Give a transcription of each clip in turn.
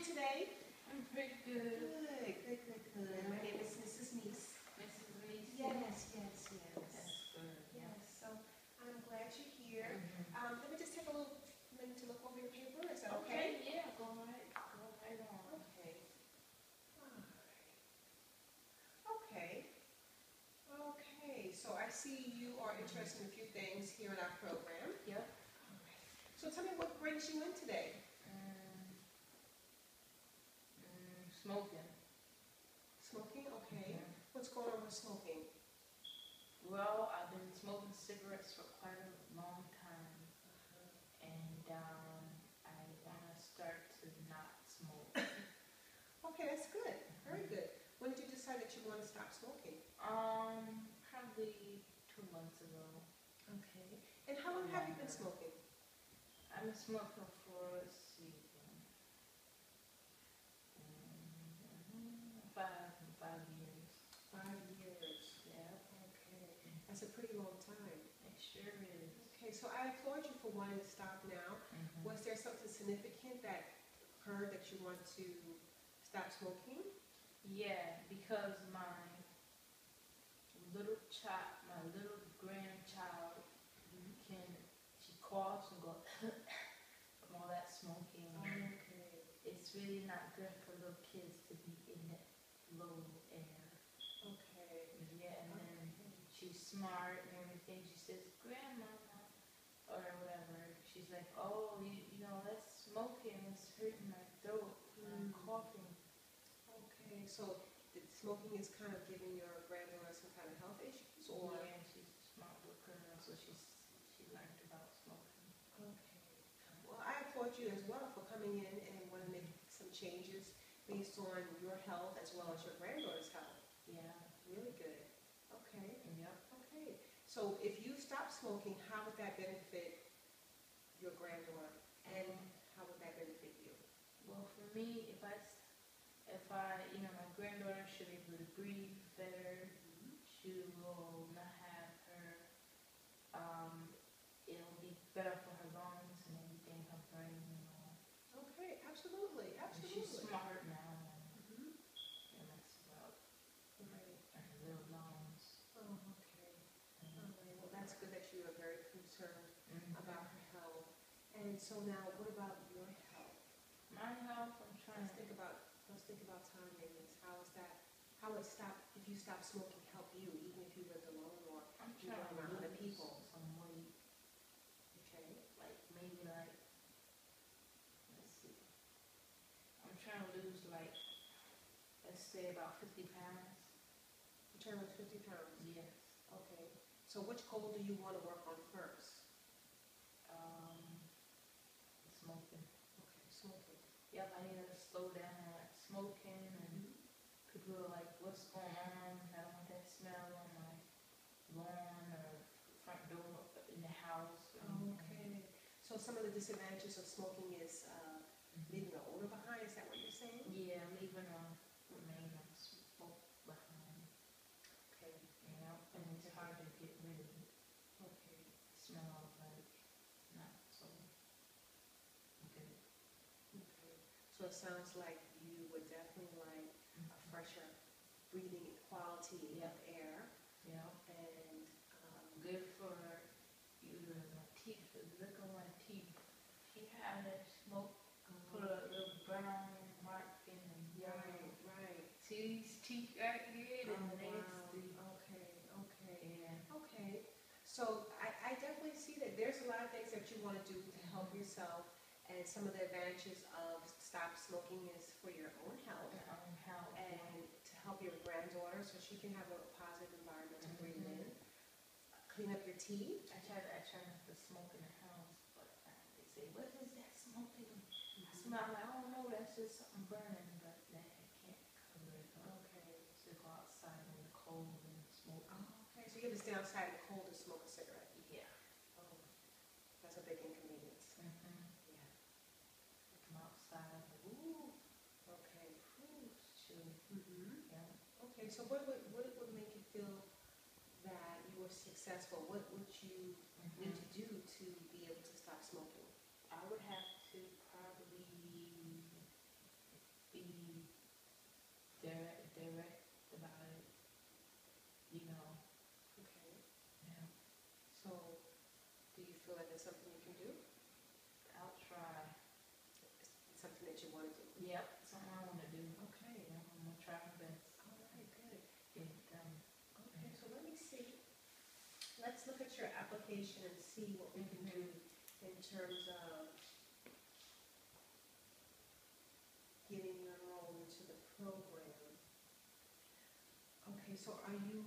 today? I'm pretty good. Good. My name is Mrs. Neese. Mrs. Reese? Yes. That's good. Yes, so I'm glad you're here. Let me just take a little minute to look over your paper. Is that okay? Yeah, go right on. Okay. All right. Okay, so I see you are interested in a few things here in our program. Yep. All right. So tell me what brings you in today? Smoking. Smoking? Okay. What's going on with smoking? Well, I've been smoking cigarettes for quite a long time, and I want to start to not smoke. Okay, that's good. Very good. When did you decide that you want to stop smoking? Probably 2 months ago. Okay. And how long have you been smoking? I've been smoking for, let's see, 5 years. 5 years. Yeah. Okay. That's a pretty long time. It sure is. Okay, so I applaud you for wanting to stop now. Was there something significant that occurred that you want to stop smoking? Yeah, because my little grandchild she coughs and goes from all that smoking. Okay. It's really not good for little kids to be in that low air. Okay. Yeah, and then she's smart and everything. She says, "Grandmama," or whatever. She's like, "Oh, you know, that's smoking. It's hurting my throat. I'm coughing." Okay, so the smoking is kind of giving your granddaughter some kind of health issues, or? Yeah, she's a smart little girl, so she learned about smoking. Okay. Well, I applaud you as well for coming in and want to make some changes based on your health as well as your granddaughter's health. Yeah. Really good. Okay. Yep. Okay. So if you stop smoking, how would that benefit your granddaughter, and how would that benefit you? Well, for me, if I, my granddaughter should be able to breathe better. She will not have her. It'll be better for her lungs and everything, her brain and all. Okay, absolutely. And she's smart now. Mm-hmm. And that's about Right. her little lungs. Oh, okay. All right. Well, that's good that you are very concerned about her health. And so now, what about your health? My health, I'm trying Let's think about Tanya. How would if you stop smoking help you, even if you lived alone or I'm you were trying to around other lose people? some weight. Okay. Maybe let's see. I'm trying to lose let's say about 50 pounds. You're trying to lose 50 pounds? Yes. Okay. So which goal do you want to work on first? Smoking. Okay, smoking. Yep, I need to slow down on smoking, and people are like, "What's going on? I don't want that smell on my lawn or front door in the house." Okay. So some of the disadvantages of smoking is leaving an odor behind. Is that what you're saying? Yeah, leaving a remain of smoke behind. Okay. Yeah, and it's hard to get rid of it. Okay. It smells like not so good. Okay. So it sounds like you would definitely like a fresher breathing quality of air. Yeah. And good for you to my teeth. Look on my teeth. She had that smoke, put a little brown mark in them. Right. See these teeth right here? Oh, And nasty. Okay. Yeah. Okay. So I definitely see that there's a lot of things that you want to do to help yourself, and some of the advantages of stop smoking is for your own health. And to help your granddaughter so she can have a positive environment to breathe in. Clean up your teeth. I try not to smoke in the house, but they say, "What is that smoking?" I smell. I don't know. That's just something burning, but I can't cover it up. Okay. So go outside in the cold and smoke. Okay, so you have to stay outside in the cold to smoke a cigarette. Yeah. Oh, that's a big inconvenience. Yeah. Come outside. Ooh. Okay. Ooh, it's chilly. Yeah. Okay, so what would make you feel that you were successful? What would you need to do to be able to stop smoking? I would have to probably you know, Okay. yeah. So, do you feel like it's something you can do? I'll try. It's something that you want to do? Yep, something I want to do. Okay. You know, I'm gonna try my best. All right, good. Get it done. Okay, so let me see. Let's look at your application and see what we can do in terms of getting you enrolled into the program. Okay, so are you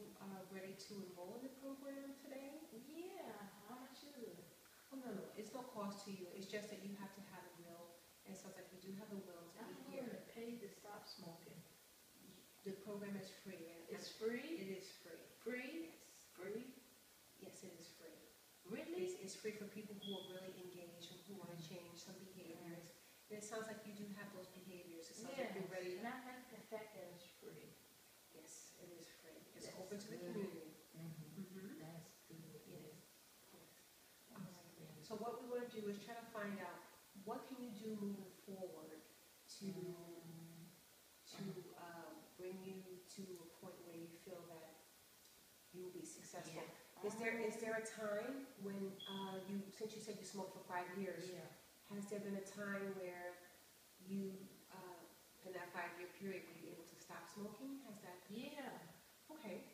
ready to enroll in the program today? Yeah, how much is it? Oh, no, it's no cost to you. It's just that you have to have a will, and it sounds like you do have the will to I'm be willing here. to pay to stop smoking. The program is free. It's free? It is free. Free? Yes. Free? Yes, it is free. Really? It's free for people who are really engaged and who want to change some behaviors. And it sounds like you do have those behaviors. It sounds like you're ready. And I like the fact that it's free. Yes, it is free. It's That's open to the good. community. Mm-hmm. That's good. Yes. That's good. So what we want to do is try to find out what can you do moving forward to bring you to a point where you feel that you will be successful. Yeah. Is there a time when since you said you smoked for 5 years, Yeah. has there been a time where you, in that 5-year period, were you able to stop smoking? Has that? Yeah. Okay.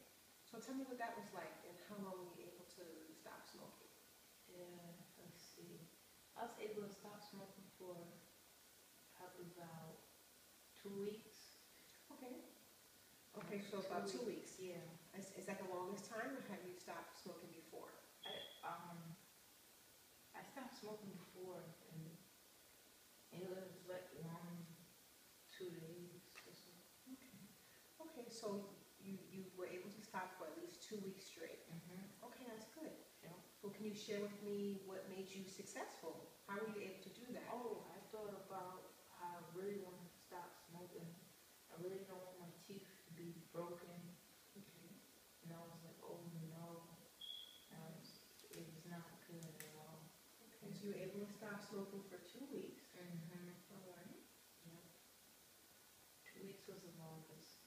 So tell me what that was like and how long were you able to stop smoking? Yeah, let's see. I was able to stop smoking for probably about 2 weeks. Okay. Okay, so about 2 weeks. Yeah. Is that the longest time, or have you stopped smoking before? I stopped smoking before, and it was like 2 days or so. Okay. Okay, so you were able to stop for at least 2 weeks straight. Okay, that's good. Yeah. Well, can you share with me what made you successful? How were you able to do that? Oh, I thought about how I really wanted to stop smoking. I really don't want my teeth to be broken. Okay. And I was like, oh no. It was not good at all. Okay, so you were able to stop smoking for 2 weeks. All right. Yeah. 2 weeks was the longest.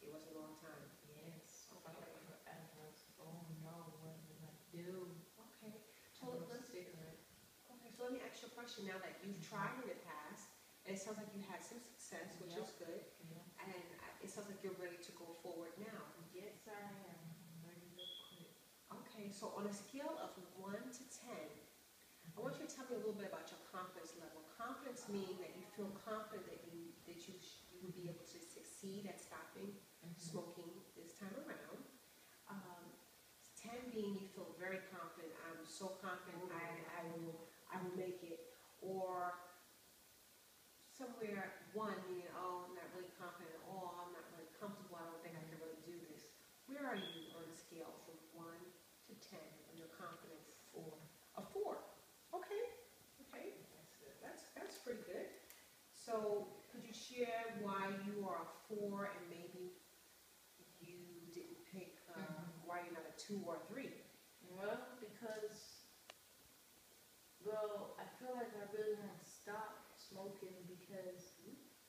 It was a long time. Yes. Okay. Forever. I was, oh no, what did I do? Okay. So let's cigarette. Okay, so let me ask you a question now that you've tried in the past, and it sounds like you had some success, which is good, Yeah. and it sounds like you're ready to go forward now. Yes, I am. I'm ready to quit. Okay, so on a scale of 1 to 10, I want you to tell me a little bit about your confidence level. Confidence meaning that you feel confident that you will be able to succeed at stopping smoking this time around. 10 being you feel very confident. I'm so confident I will make it. Or somewhere 1 meaning, oh, I'm not really confident at all. I'm not really comfortable. I don't think I can really do this. Where are you on a scale from 1 to 10 on your confidence? 4. A 4. Okay. Okay. That's pretty good. So could you share why you are a 4 and maybe you didn't pick why you're not a 2 or a 3? Well, because, I feel like I really want to stop smoking because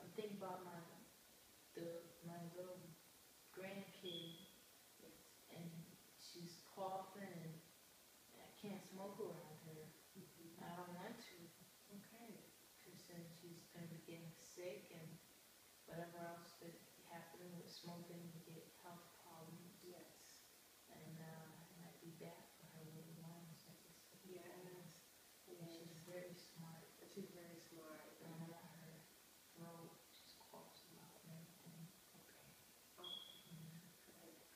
I'm thinking about my little grandkid, and she's coughing, and I can't smoke around her. I don't want to. Okay. She said she's going to be getting sick, and whatever else that happening with smoking, you get health problems. Yes. And it might be bad for her little lungs. Yes. And she's very smart. She's very smart. Her throat just coughs a lot and everything. Okay.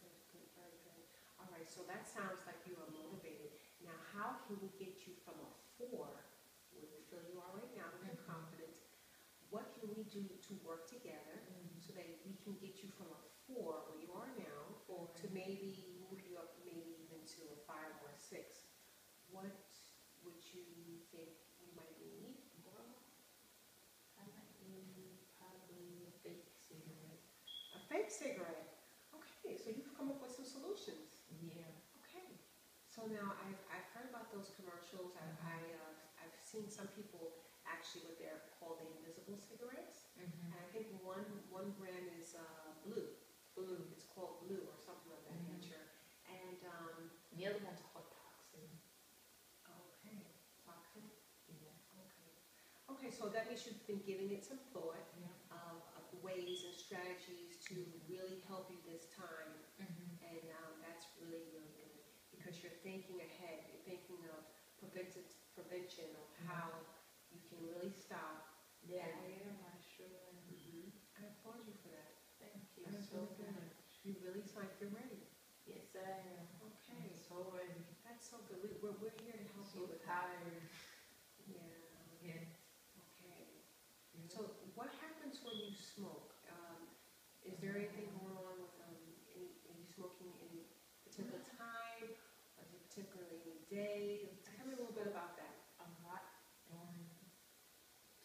Good, very good. All right, so that sounds like you are motivated. Now, how can we get you from a 4, where you feel you are right now with your confidence, what can we do to work together so that we can get you from a 4, where you are now, to maybe move you up maybe even to a 5 or a 6? What would you think you might need? Well, I might need probably a fake cigarette. A fake cigarette. Okay, so you've come up with some solutions. Yeah. Okay. So now I've heard about those commercials. I've seen some people actually what they're called the invisible cigarettes. And I think one brand is Blue. It's called Blue or something of that nature. And the other one's called toxin. Okay, toxin. Yeah. Okay. Okay, so that means you've been giving it some thought Yeah. of ways and strategies to really help you this time, and that's really, really good because you're thinking ahead. You're thinking of prevention of how you can really stop. Yeah, I am. I sure am. I applaud you for that. Thank you That is so really good. much. You really sound like you're ready. Yes, I am. Okay. I'm so ready. That's so good. We're here to help you So with that. tired. Yeah. Yes. Okay. So what happens when you smoke? Is there anything going on with are you smoking any particular time? Or is it particularly any day? Tell me a little bit about that. I'm not on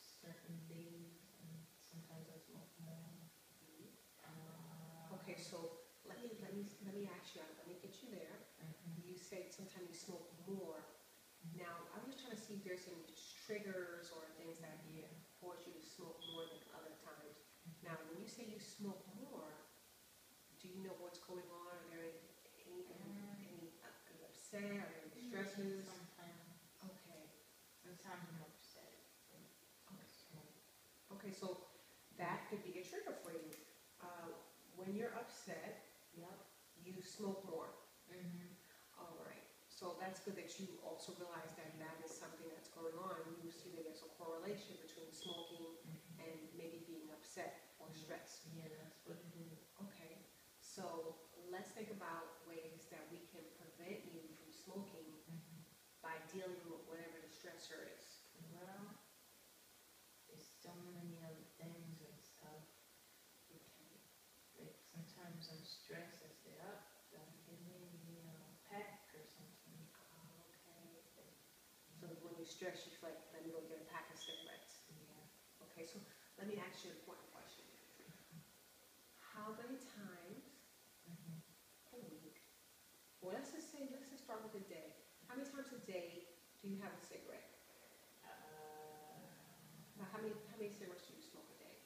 certain days, and sometimes I smoke more. Okay, so let me ask you. Let me get you there. You said sometimes you smoke more. Now I'm just trying to see if there's any triggers or things that force you to smoke more than other times. Now, when you say you smoke more, do you know what's going on? Are there any upset or any stresses? Sometimes. Okay. Sometimes I'm upset. Okay, so that could be a trigger for you. When you're upset, you smoke more. All right. So that's good that you also realize that that is something that's going on. You see that there's a correlation between smoking and maybe being upset or stressed. Yeah, that's what it is. Okay. So let's think about ways that we can prevent you from smoking by dealing with whatever the stressor is. Well, there's so many other things and stuff. Okay. Like sometimes I'm stressed, I say, give me pack or something. Okay. So when you're stressed, you feel like, let me go get a pack of cigarettes. Yeah. Okay, so let me ask you a important question. How many times a week, well, let's just start with a day. How many times a day do you have a cigarette? Now, how many cigarettes do you smoke a day?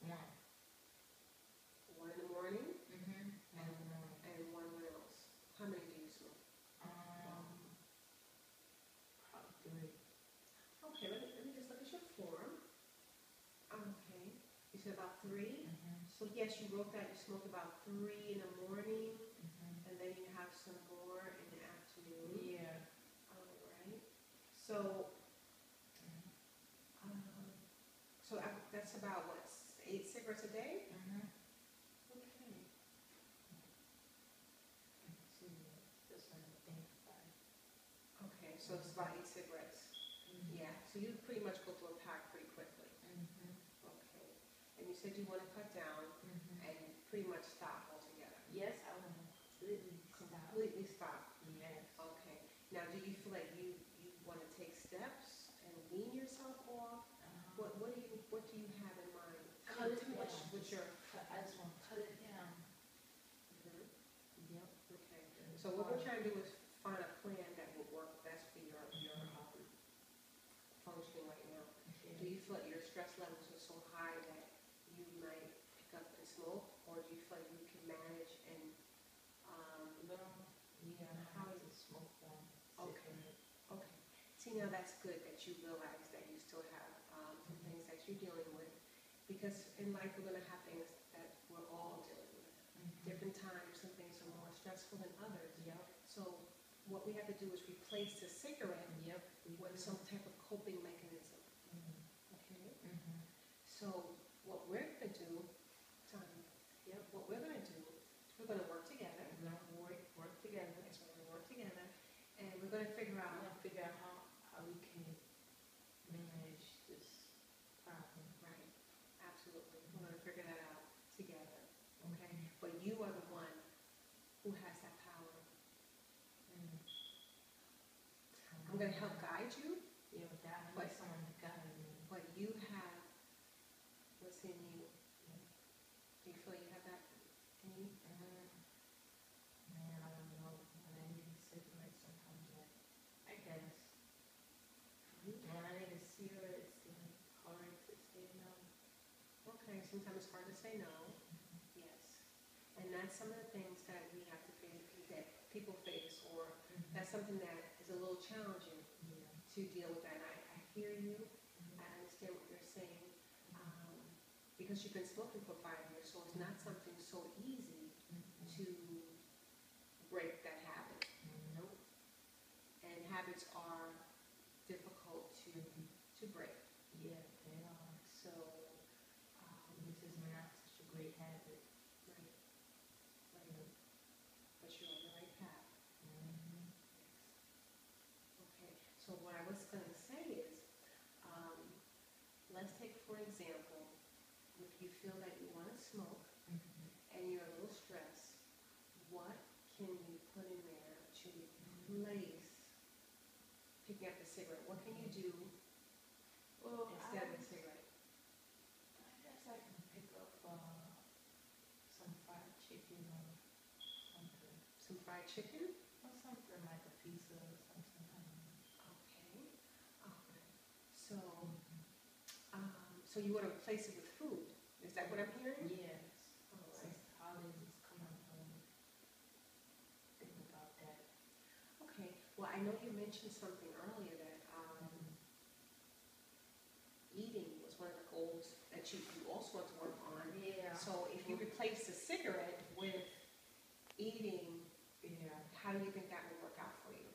One. One in the morning? And And one when else? How many do you smoke? probably 3. Okay, let me just look at your form. Okay, you said about 3? So yes, you wrote that you smoke about 3 in the morning, and then you have some more in the afternoon. Yeah. All right. So, that's about what, 8 cigarettes a day? Okay. Just when I think about it. Okay, so it's about 8 cigarettes. Yeah. So you pretty much go through a pack pretty quickly. Okay. And you said you want to cut down and pretty much stop altogether. Yes, I want to completely stop. Completely stop. Yes. Okay. Now, do you feel like you want to take steps and wean yourself off? What do you have in mind? Cut it Tell me down. what's your... I just want to cut it down. Yep. Okay. So what we're trying to do is find a plan that will work best for your functioning right now. Do you feel like your stress levels are so high that you might pick up and smoke, or do you feel like you can manage and How is it smoke one? Okay. Okay. See, now that's good that you realize that you still have some things that you're dealing with, because in life we're going to have things that we're all dealing with. Different times, some things are more stressful than others. Yep. So what we have to do is replace the cigarette with some type of coping mechanism. Okay? So what we're going to do, Tanya, what we're going to do is we're going to work together. We're going to work together. Yes, we're going to work together, and we're going to figure out how we can manage this problem. Right, absolutely. We're going to figure that out together, okay? But you are the one who has that power. I'm going to help guide you, But someone to guide me. but you have what's in you. Do you feel you have that in you? Man, I don't know. When I need a cigarette, sometimes I guess. When I need a cigarette, it's like hard to say no. Okay, sometimes it's hard to say no. Yes. And that's some of the things that we have to face, that people face, or that's something that is a little challenging Yeah. to deal with that. And I hear you, I understand what you're saying, because you've been smoking for 5 years, so it's not something so easy to break that habit. Nope. And habits are difficult to break. Yeah, they are. So, This is not such a great habit. right, right. But you're on the right path. Mm-hmm. Okay, so what I was going to say is, let's take for example, if you feel that you want to smoke and you're a little stressed, what can you put in there to replace picking up the cigarette? What can you do Well, instead of the cigarette? I guess I can pick up some fried chicken or something. Some fried chicken? Or something like a pizza or something. I don't know. Okay, okay. So, so you want to replace it with food? Is that what I'm hearing? Yes. All right. Since the holidays is coming, think about that. Okay, well, I know you mentioned something earlier that eating was one of the goals that you also want to work on. Yeah. So if you replace the cigarette with eating, Yeah. how do you think that would work out for you?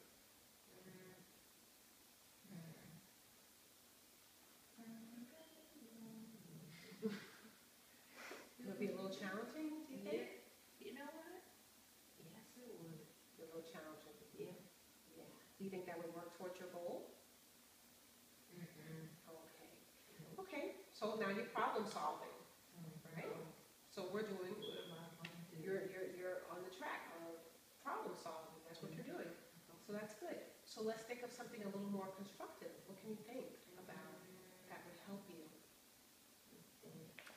It would be a little challenging, do you think? You know what? Yes, it would. A little challenging. Yeah. Yeah. Do you think that would work towards your goal? Mm-mm. Okay. Okay, so now you're problem solving, right? Right? So we're doing, What am I going to do? you're on the track of problem solving, that's what you're doing. So that's good. So let's think of something a little more constructive. What can you think about that would help you?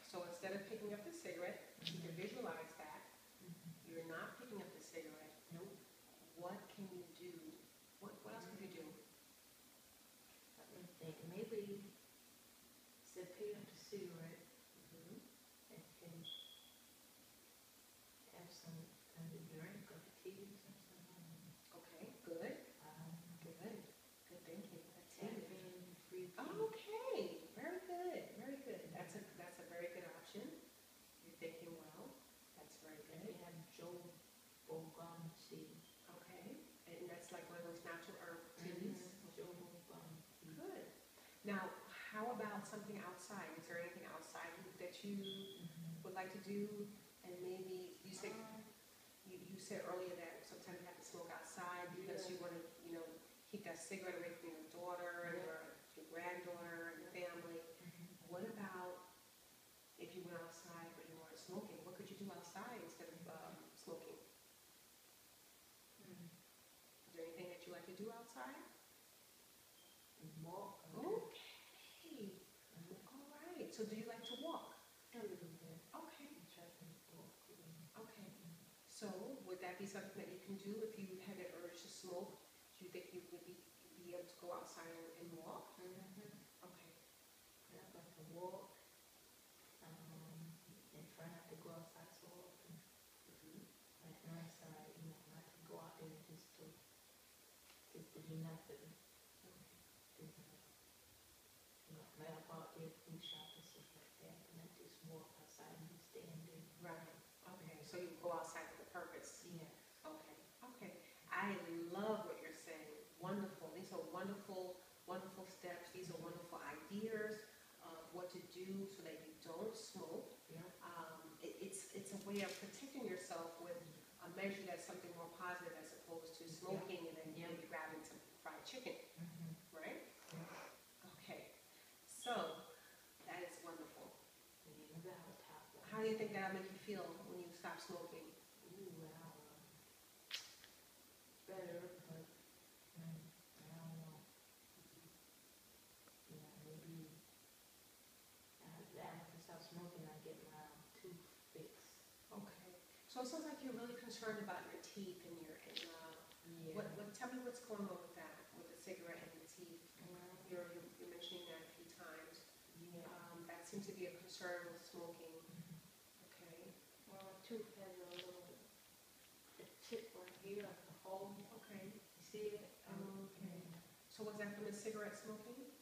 So instead of picking up the cigarette, you can visualize that. You're not picking up the cigarette. Nope. What can you do? What else could you do? Let me think. Maybe instead of picking up the cigarette, and can have some kind of drink or tea or something. Okay, good. Good. Good thinking. Caffeine-free tea. Okay, very good, very good. That's a very good option. You're thinking well. That's very And good. we have Joe tea. Okay, and that's like one of those natural herb teas. Joe tea. Good. Now, how about something outside? Is there anything outside that you would like to do? And maybe you said you said earlier that sometimes you have to smoke outside because you want to, keep that cigarette away from your daughter and your granddaughter and your family. What about if you went outside but you weren't smoking? What could you do outside instead of smoking? Is there anything that you like to do outside? Walk. Okay. All right. So do you like to walk? A little bit. Okay. Try to walk. Okay. So would that be something that you can do if you had an urge to smoke? Do you think you would be able to go outside and walk? Okay. Yeah, like to walk. And try not to go outside so often. Like inside, not to go out there just to do nothing. Like go out there food shop and stuff like that, and not just walk outside and be standing. Right. Okay. So you go outside with a purpose. Yeah. Okay. Okay. I love what you're saying. Wonderful. These are wonderful, wonderful steps. These are wonderful ideas of what to do so that you don't smoke. Yeah. It's a way of protecting yourself with a measure that's something more positive as opposed to smoking and then maybe grabbing some fried chicken, right? Okay. So that is wonderful. How do you think that'll make you feel when you stop smoking? Better, but I don't know. Yeah, maybe after I stop smoking, I get my tooth fixed. Okay. So it sounds like you're really concerned about your teeth and your tell me what's going on with that, with the cigarette and the teeth. You're mentioning that a few times. Yeah. That seems to be a concern with smoking. Okay. Well, my tooth has a tip right here, like a hole. Okay. You see it. Oh, okay. So was that from the cigarette smoking?